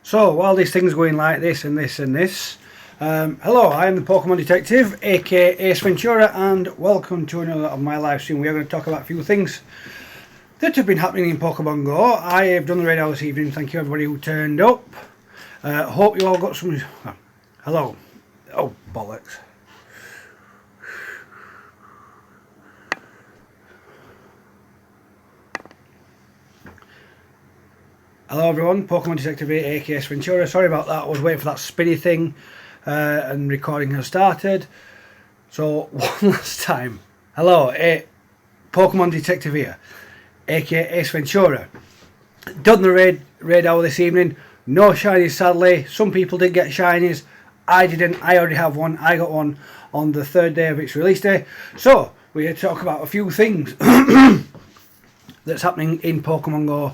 So while this thing's going like this and this and this, hello, I am the Pokemon Detective, aka Ace Ventura, and welcome to another of my live stream. We are going to talk about a few things that have been happening in Pokemon Go. I have done the radio this evening. Thank you everybody who turned up. Hope you all got some... hello. Oh, bollocks. Hello everyone, Pokemon Detective here, aka Ace Ventura. Sorry about that, I was waiting for that spinny thing and recording has started. So, one last time. Hello, Pokemon Detective here, aka Ace Ventura. Done the raid hour this evening. No shinies sadly. Some people did get shinies. I didn't. I already have one. I got one on the third day of its release day. So, we're going to talk about a few things that's happening in Pokemon Go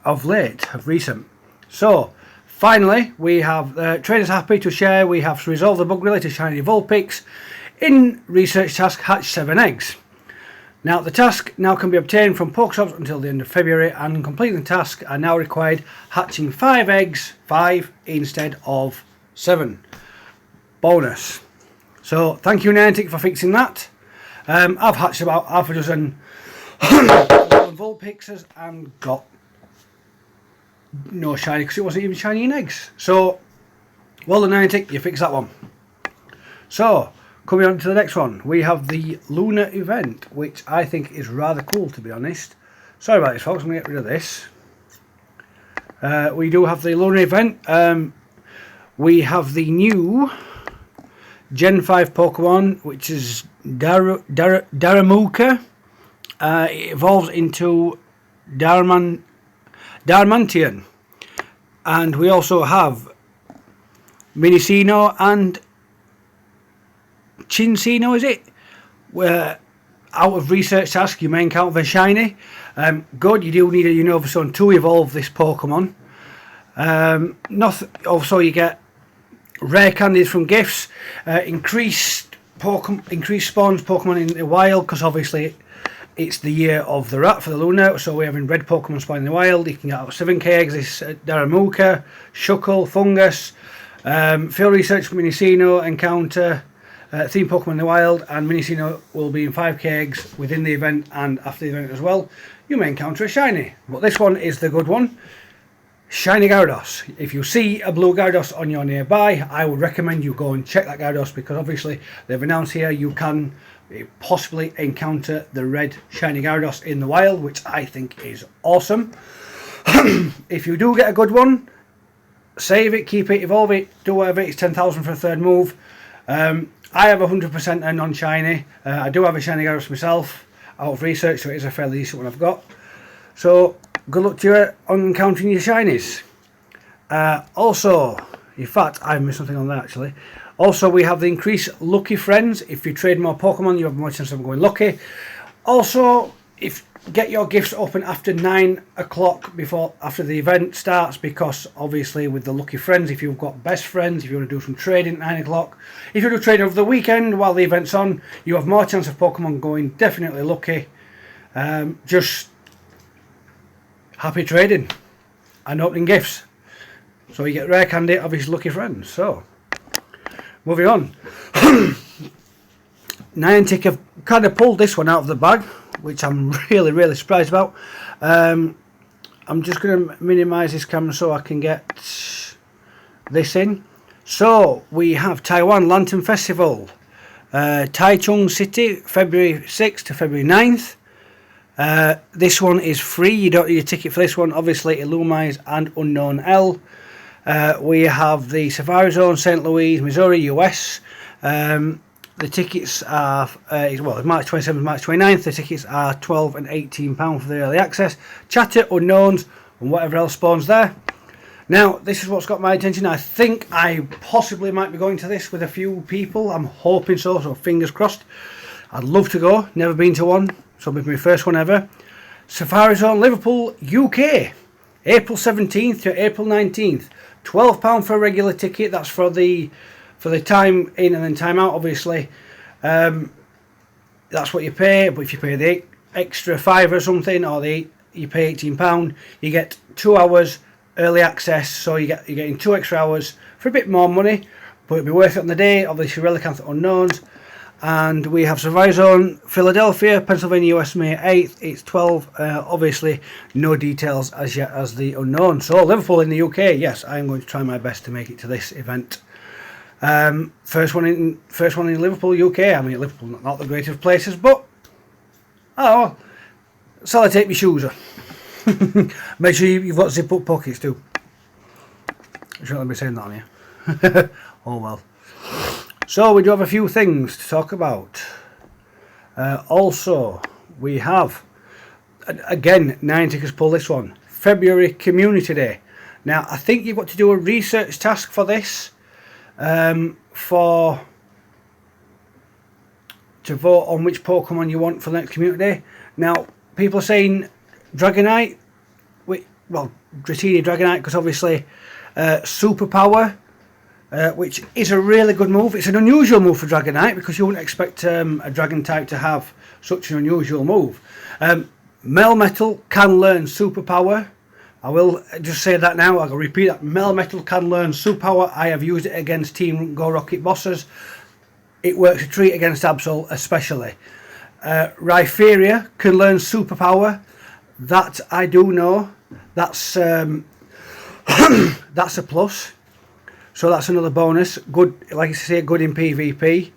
of late, of recent. So finally we have traders happy to share we have resolved the bug related to shiny Vulpix in research task hatch 7 eggs. Now the task now can be obtained from Pokeshops until the end of February, and completing the task are now required hatching 5 eggs, 5 instead of 7. Bonus. So thank you Niantic for fixing that. I've hatched about half a dozen Vulpixes and got no shiny because it wasn't even shiny in eggs. So, well done Niantic, you fixed that one. So, coming on to the next one, we have the Lunar event, which I think is rather cool to be honest. Sorry about this folks, I'm going to get rid of this. We do have the Lunar event. We have the new Gen 5 Pokemon, which is Darumaka. It evolves into Darmanitan, and we also have Minicino and Chincino, is it? Where out of research task you may encounter shiny. Good, you do need a Unova Stone to evolve this Pokemon. Also you get rare candies from gifts, increased spawns Pokemon in the wild, because obviously it's the year of the rat for the Lunar, so we're having red Pokemon spawn in the wild. You can get out 7k eggs, this Darumaka, Shuckle, Fungus, field research Minicino, encounter, theme Pokemon in the wild, and Minicino will be in 5k eggs within the event and after the event as well. You may encounter a shiny, but this one is the good one. Shiny Gyarados. If you see a blue Gyarados on your nearby, I would recommend you go and check that Gyarados, because obviously they've announced here you can possibly encounter the red shiny Gyarados in the wild, which I think is awesome. If you do get a good one, save it, keep it, evolve it, do whatever. It's 10,000 for a third move. I have 100% a non-shiny. I do have a shiny Gyarados myself out of research, so it is a fairly decent one I've got. So good luck to you on encountering your shinies. Also, in fact, I missed something on that actually. Also, we have the increased lucky friends. If you trade more Pokemon, you have more chance of going lucky. Also, get your gifts open after 9 o'clock after the event starts, because obviously with the lucky friends, if you've got best friends, if you want to do some trading at 9 o'clock, if you do trade over the weekend while the event's on, you have more chance of Pokemon going definitely lucky. Just happy trading and opening gifts. So you get rare candy, obviously lucky friends. So moving on. Niantic have kind of pulled this one out of the bag, which I'm really surprised about. I'm just going to minimise this camera so I can get this in. So we have Taiwan Lantern Festival, Taichung City, February 6th to February 9th. This one is free, you don't need a ticket for this one. Obviously Illumise and Unknown L. We have the Safari Zone, St. Louis, Missouri, US. The tickets are, well, March 27th, March 29th. The tickets are £12 and £18 for the early access. Chatter, Unknowns, and whatever else spawns there. Now, this is what's got my attention. I think I possibly might be going to this with a few people. I'm hoping so, so fingers crossed. I'd love to go. Never been to one, so it'll be my first one ever. Safari Zone, Liverpool, UK. April 17th to April 19th. £12 for a regular ticket. That's for the time in and then time out, obviously. That's what you pay, but if you pay the extra £5 or something, or you pay £18, you get 2 hours early access, so you're getting 2 extra hours for a bit more money, but it'll be worth it on the day. Obviously, Relicanth Unknowns. And we have Survivor Zone, Philadelphia, Pennsylvania, US, May 8th. It's 12. Obviously, no details as yet as the unknown. So, Liverpool in the UK. Yes, I'm going to try my best to make it to this event. First one in Liverpool, UK. I mean, Liverpool not the greatest places, but well, sellotape your shoes. Make sure you've got zip up pockets too. I shouldn't be saying that on here. Oh well. So we do have a few things to talk about. Also, we have, again, Niantic pull this one, February Community Day. Now, I think you've got to do a research task for this, to vote on which Pokemon you want for the next Community Day. Now, people are saying Dragonite, well, Dratini Dragonite, because obviously Superpower, which is a really good move. It's an unusual move for Dragonite because you wouldn't expect a Dragon type to have such an unusual move. Melmetal can learn Superpower. I will just say that now. I'll repeat that. Melmetal can learn Superpower. I have used it against Team Go Rocket bosses. It works a treat against Absol especially. Rhypheria can learn Superpower. That I do know. That's that's a plus. So that's another bonus. Good, like I say, good in PvP.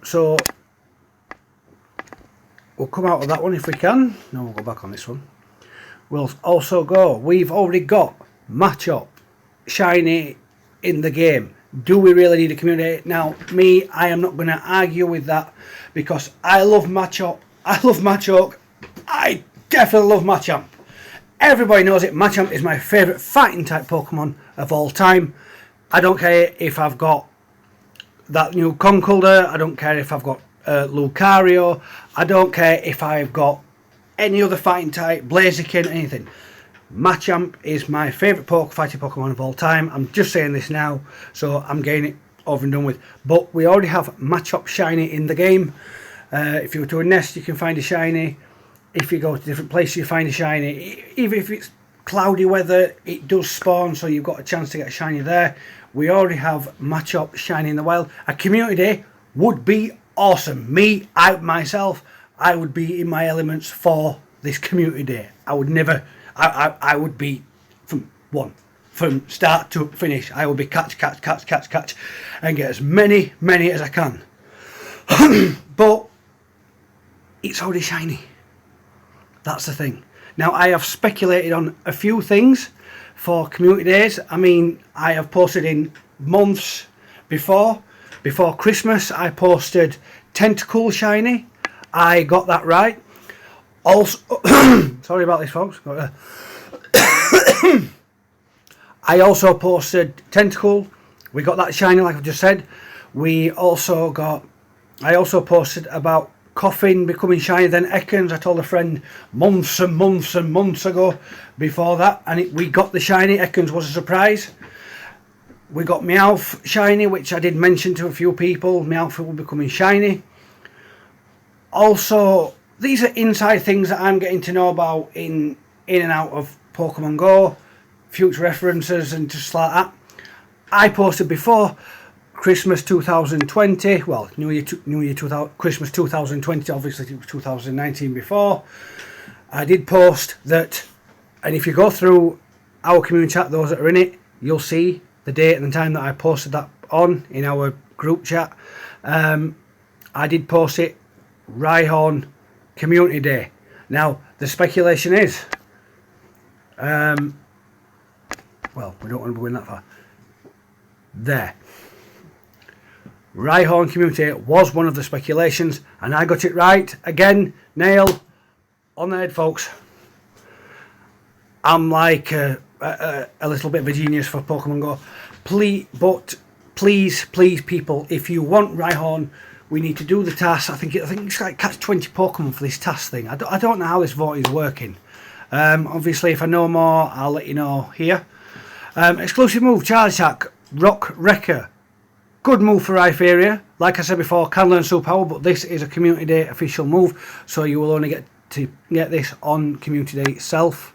So we'll come out of that one if we can. No, we'll go back on this one. We'll also go. We've already got Machop shiny in the game. Do we really need a community? Now, I am not going to argue with that because I love Machop. I love Machoke. I definitely love Machamp. Everybody knows it. Machamp is my favourite fighting type Pokemon of all time. I don't care if I've got that new Conkeldurr. I don't care if I've got Lucario. I don't care if I've got any other fighting type, Blaziken, anything. Machamp is my favourite fighting Pokemon of all time. I'm just saying this now, so I'm getting it over and done with. But we already have Machop shiny in the game. If you go to a nest, you can find a shiny. If you go to different places, you find a shiny. Even if it's cloudy weather, it does spawn, so you've got a chance to get a shiny there. We already have Machop shiny in the wild. A community day would be awesome. Myself, I would be in my elements for this community day. I would never, I would be from start to finish. I would be catch, and get as many as I can. But it's already shiny. That's the thing. Now, I have speculated on a few things for community days. I mean, I have posted in months before Christmas. I posted Tentacool shiny. I got that right. Also, sorry about this, folks. I also posted Tentacool. We got that shiny, like I just said. I also posted about Coffin becoming shiny, then Ekans. I told a friend months and months ago before that, and we got the shiny. Ekans was a surprise. We got Meowth shiny, which I did mention to a few people. Meowth will be becoming shiny. Also, these are inside things that I'm getting to know about in and out of Pokemon Go, future references and just like that. I posted before Christmas 2020, well, Christmas 2020, obviously it was 2019 before. I did post that, and if you go through our community chat, those that are in it, you'll see the date and the time that I posted that on in our group chat. I did post it, Rhyhorn Community Day. Now, the speculation is, well, we don't want to go in that far. There. Rhyhorn Community was one of the speculations, and I got it right. Again, nail on the head, folks. I'm like a little bit of a genius for Pokemon Go. Please, people, if you want Rhyhorn, we need to do the task. I think it's like catch 20 Pokemon for this task thing. I don't know how this vote is working. Obviously, if I know more, I'll let you know here. Exclusive move, Charge Attack, Rock Wrecker. Good move for Rhypheria. Like I said before, can learn Superpower, but this is a Community Day official move, so you will only get to get this on Community Day itself.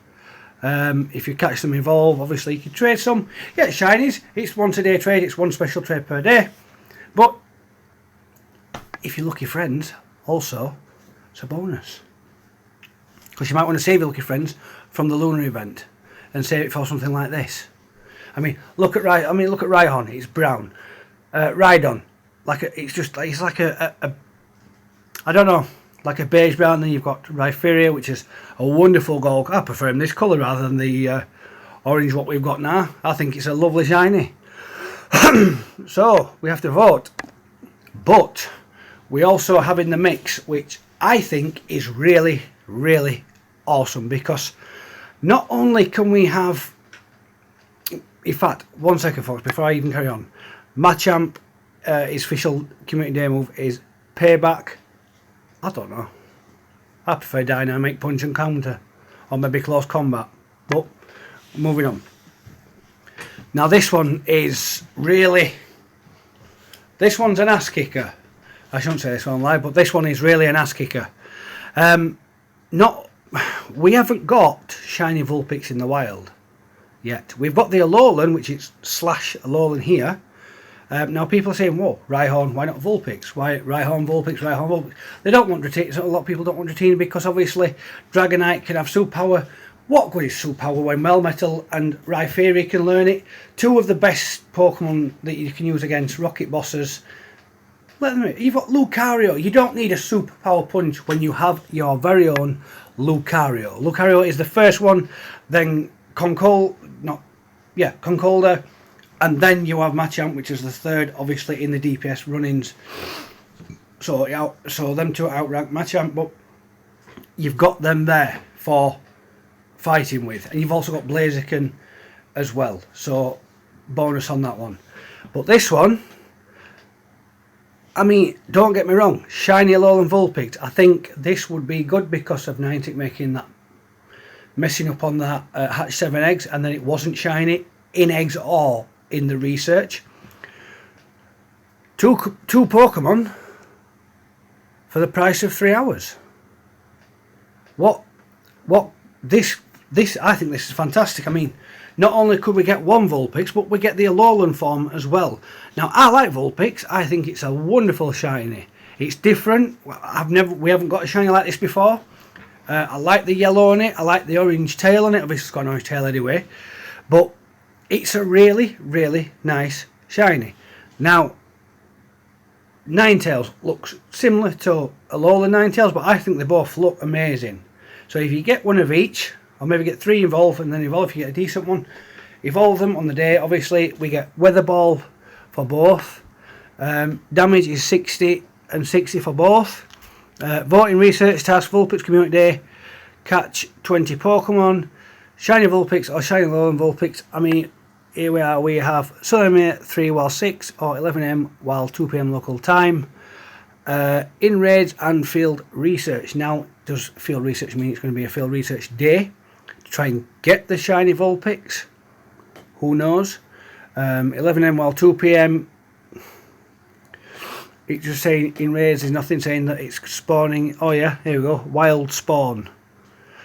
If you catch them evolve, obviously you can trade some. Yeah, shinies, it's once a day trade, it's one special trade per day. But if you're lucky friends, also, it's a bonus. Because you might want to save your lucky friends from the lunar event and save it for something like this. I mean, look at Rhyhorn, it's brown. Rhydon, it's like a I don't know, like a beige brown. Then you've got Rhypharia, which is a wonderful gold. I prefer him this colour rather than the orange what we've got now. I think it's a lovely shiny. So we have to vote, but we also have in the mix, which I think is really, really awesome, because not only can we have, in fact, 1 second folks before I even carry on, Machamp, his official community day move is Payback. I don't know, I prefer Dynamic Punch and Counter, or maybe Close Combat, but moving on. Now this one is really, this one's an ass kicker. I shouldn't say this one live, but this one is really an ass kicker. We haven't got shiny Vulpix in the wild yet. We've got the Alolan, which is / Alolan here. Now people are saying, whoa, Rhyhorn, why not Vulpix? Why Rhyhorn, Vulpix, Rhyhorn, Vulpix? They don't want Dratini. So a lot of people don't want Dratini because obviously Dragonite can have superpower. What good is superpower when Melmetal and Rhypharia can learn it? Two of the best Pokemon that you can use against Rocket Bosses. You've got Lucario. You don't need a superpower punch when you have your very own Lucario. Lucario is the first one, then Concolda, and then you have Machamp, which is the third, obviously in the DPS run-ins. So them two outrank Machamp, but you've got them there for fighting with, and you've also got Blaziken as well. So bonus on that one. But this one, I mean, don't get me wrong, shiny Alolan Vulpix, I think this would be good because of Niantic making that, messing up on that hatch 7 eggs, and then it wasn't shiny in eggs or in the research. Two Pokemon for the price of 3 hours. This I think this is fantastic. I mean, not only could we get one Vulpix, but we get the Alolan form as well. Now, I like Vulpix. I think it's a wonderful shiny. It's different. We haven't got a shiny like this before. I like the yellow on it. I like the orange tail on it. Obviously, it's got an orange tail anyway. But it's a really, really nice shiny. Now, Ninetales looks similar to Alolan Ninetales, but I think they both look amazing. So if you get one of each, or maybe get 3 evolve, and then evolve if you get a decent one, evolve them on the day. Obviously, we get Weather Ball for both. Damage is 60 and 60 for both. Voting research task, Vulpix Community Day, catch 20 Pokemon, shiny Vulpix or shiny Alolan Vulpix. I mean, here we are, we have Southern 3 while 6 or 11 AM while 2 PM local time. In raids and field research. Now, does field research mean it's going to be a field research day to try and get the shiny Vulpix? Who knows? 11 AM while 2 PM. It's just saying in raids, there's nothing saying that it's spawning. Oh yeah, here we go, wild spawn.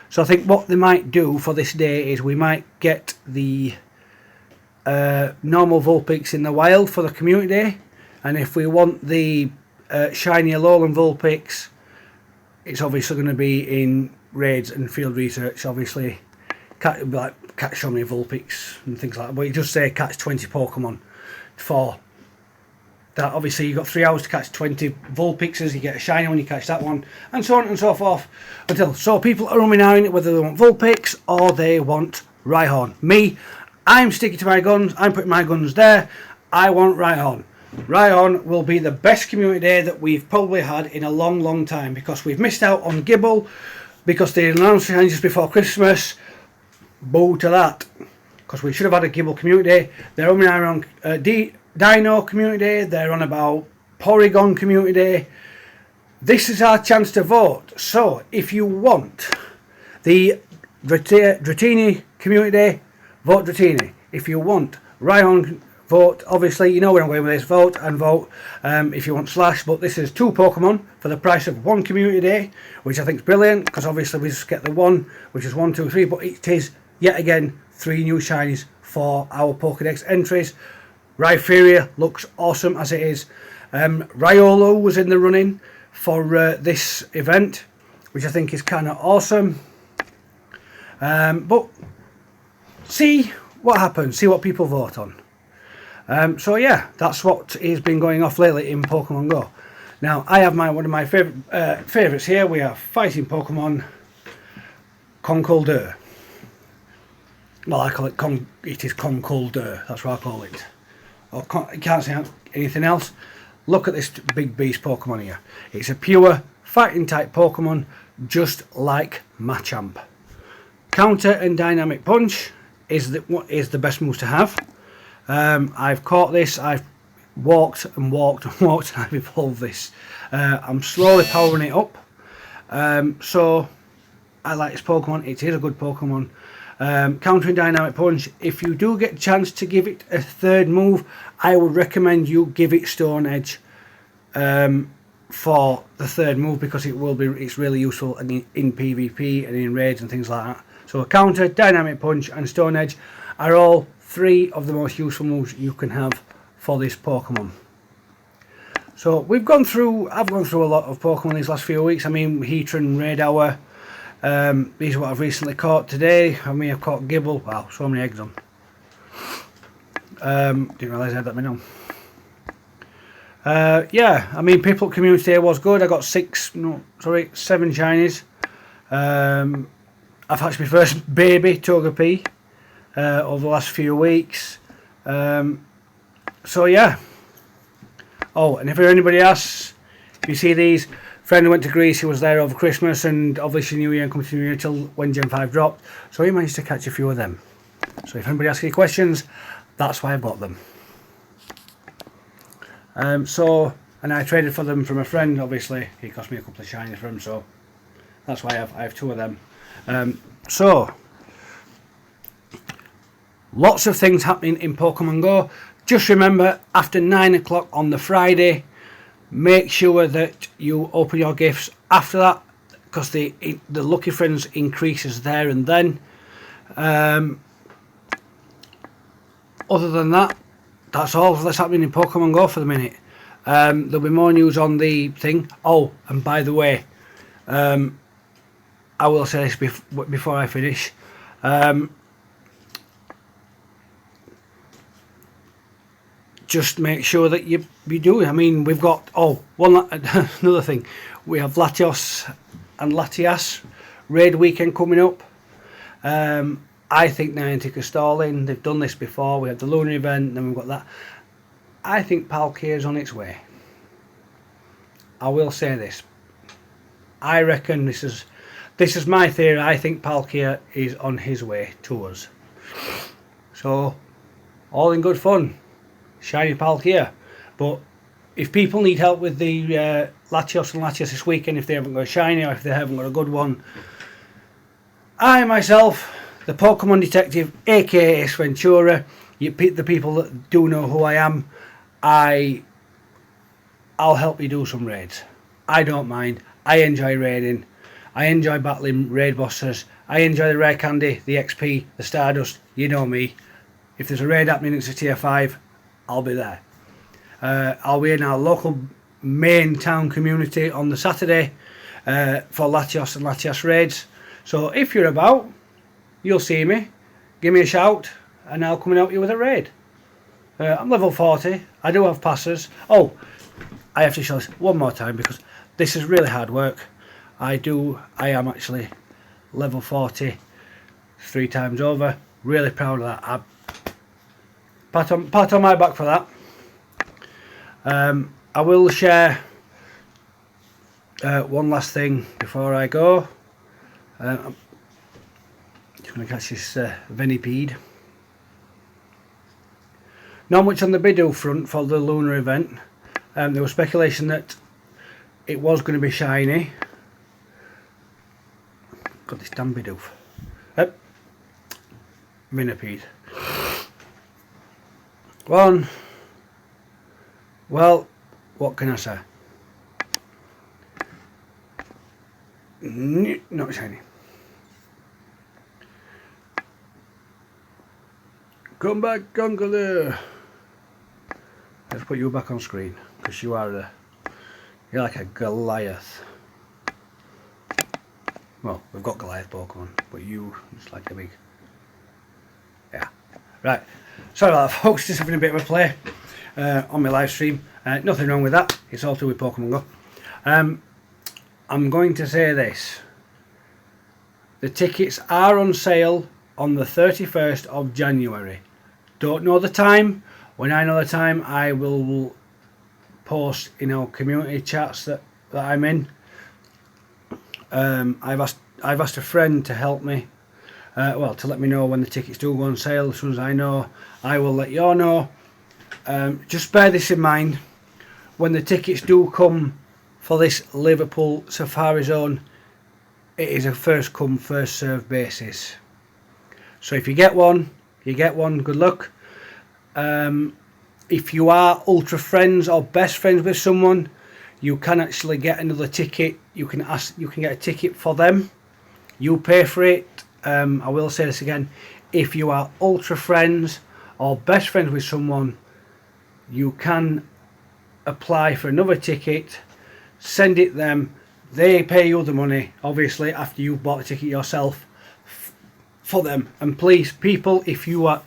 So I think what they might do for this day is we might get the normal Vulpix in the wild for the community day, and if we want the shiny Alolan Vulpix, it's obviously going to be in raids and field research. Obviously, catch so many Vulpix and things like that, but you just say catch 20 Pokemon for that. Obviously, you've got 3 hours to catch 20 Vulpixes. You get a shiny one, you catch that one, and so on and so forth. So people are rumming out whether they want Vulpix or they want Rhyhorn. Me, I'm sticking to my guns. I'm putting my guns there. I want Rhyhorn. Rhyhorn will be the best community day that we've probably had in a long, long time, because we've missed out on Gibble because they announced it just before Christmas. Boo to that, because we should have had a Gibble community day. They're running around Dino community day. They're on about Porygon community day. This is our chance to vote. So if you want the Dratini community day, vote Dratini. If you want Rhyhorn, vote. Obviously, you know where I'm going with this. Vote and vote. If you want Slash, but this is 2 Pokemon for the price of 1 community day, which I think is brilliant, because obviously we just get the one, which is 1, 2, 3, but it is yet again 3 new shinies for our Pokédex entries. Rhypheria looks awesome as it is. Riolo was in the running for this event, which I think is kind of awesome. But see what happens, see what people vote on. So yeah, that's what has been going off lately in Pokemon Go. Now I have one of my favourites here. We have fighting Pokemon Conkeldurr. Well, I call it it is Conkeldurr, that's what I call it. I can't say anything else. Look at this big beast Pokemon here. It's a pure fighting type Pokemon, just like Machamp. Counter and Dynamic Punch is the best moves to have. I've caught this, I've walked and walked and walked, and I've evolved this. I'm slowly powering it up. So I like this Pokemon, it is a good Pokemon. Counter and Dynamic Punch, if you do get a chance to give it a 3rd move, I would recommend you give it Stone Edge for the 3rd move, because it's really useful in PvP and in raids and things like that. So Counter, Dynamic Punch and Stone Edge are all 3 of the most useful moves you can have for this Pokemon. So I've gone through a lot of Pokemon these last few weeks. I mean, Heatran, Raid Hour. These are what I've recently caught today. I mean, I've caught Gibble. Wow, so many eggs on. Didn't realise I had that many on. Yeah, I mean, Piplup community day was good. I got 7 shinies. I've hatched my first baby Togepi over the last few weeks. So yeah. Oh, and if anybody asks, if you see these, friend who went to Greece, he was there over Christmas and obviously New Year and coming to New Year until when Gen 5 dropped, so he managed to catch a few of them. So if anybody asks any questions, that's why I've got them. And I traded for them from a friend, obviously he cost me a couple of shinies for them, so that's why I have 2 of them. So lots of things happening in Pokemon Go. Just remember, after 9 o'clock on the Friday, make sure that you open your gifts after that, because the Lucky Friends increases there and then. Other than that, that's all that's happening in Pokemon Go for the minute. There'll be more news on the thing. Oh, and by the way, I will say this before I finish. Just make sure that you do. I mean, we've got another thing. We have Latios and Latias raid weekend coming up. I think Niantic are stalling. They've done this before. We had the lunar event, then we've got that. I think Palkia is on its way. I will say this. I reckon this is my theory. I think Palkia is on his way to us. So, all in good fun. Shiny Palkia. But if people need help with the Latios and Latias this weekend, if they haven't got a shiny or if they haven't got a good one, I myself, the Pokemon Detective, aka Ace Ventura, the people that do know who I am, I'll help you do some raids. I don't mind. I enjoy raiding. I enjoy battling raid bosses. I enjoy the rare candy, the XP, the Stardust. You know me. If there's a raid happening, it's a tier 5. I'll be there. I'll be in our local main town community on the Saturday for Latios and Latias raids. So if you're about, you'll see me. Give me a shout and I'll come and help you with a raid. I'm level 40. I do have passes. Oh, I have to show this one more time because this is really hard work. I am actually level 40 3 times over. Really proud of that. Pat on my back for that. I will share one last thing before I go. I'm just going to catch this Venipede. Not much on the Bidoof front for the lunar event. There was speculation that it was going to be shiny. Got this damn Bidoof. Venipede. Well, what can I say? Not shiny. Come back, Conqueror. Let's put you back on screen because you're like a Goliath. Well, we've got Goliath Pokemon, but you just like a big. Yeah. Right. Sorry about that, folks. Just having a bit of a play on my live stream. Nothing wrong with that. It's all to do with Pokemon Go. I'm going to say this. The tickets are on sale on the 31st of January. Don't know the time. When I know the time, I will post in our community chats that I'm in. I've asked a friend to help me. Well, to let me know when the tickets do go on sale. As soon as I know, I will let you all know. Just bear this in mind. When the tickets do come for this Liverpool Safari Zone, it is a first come, first served basis. So if you get one, you get one. Good luck. If you are ultra friends or best friends with someone, you can actually get another ticket. You can get a ticket for them. You pay for it. I will say this again. If you are ultra friends or best friends with someone, you can apply for another ticket, send it them. They pay you the money, obviously, after you've bought the ticket yourself for them. And please, people, if you are,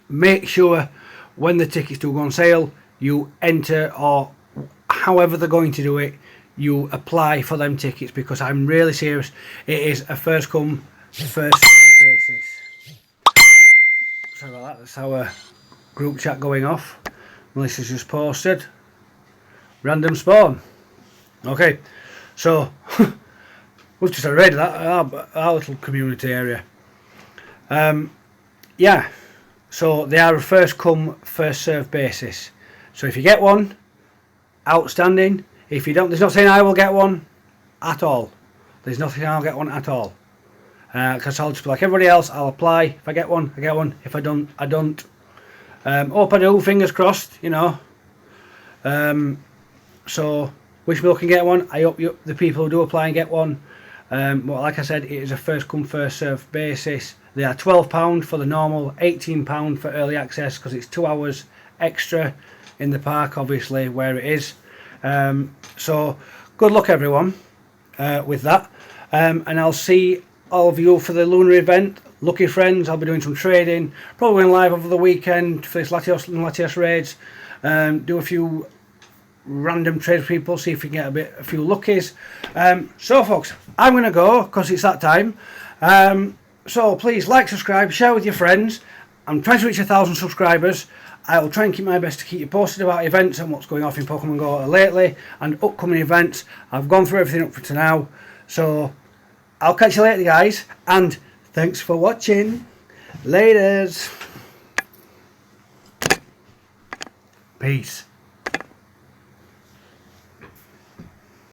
make sure when the tickets do go on sale, you enter, or however they're going to do it, you apply for them tickets, because I'm really serious. It is a first come, first served basis. Sorry about that. That's our group chat going off. Melissa's just posted. Random spawn. Okay, so we've just read that our little community area. Yeah, so they are a first come, first served basis. So if you get one, outstanding. If you don't, there's not saying I will get one at all. There's nothing I'll get one at all. Because I'll just be like everybody else. I'll apply. If I get one, I get one. If I don't, I don't. Hope I do. Fingers crossed. You know. So wish me luck and get one. I hope the people who do apply and get one. Well, like I said, it is a first come, first served basis. They are £12 for the normal, £18 for early access, because it's 2 hours extra in the park, obviously, where it is. So good luck, everyone, with that. And I'll see all of you for the lunar event. Lucky friends, I'll be doing some trading, probably going live over the weekend for this Latios and Latios raids. Do a few random trade people, see if we can get a few luckies. So folks, I'm going to go because it's that time. So please like, subscribe, share with your friends. I'm trying to reach 1,000 subscribers. I will try and keep my best to keep you posted about events and what's going off in Pokemon Go lately and upcoming events. I've gone through everything up to now. So I'll catch you later, guys, and thanks for watching. Laters. Peace.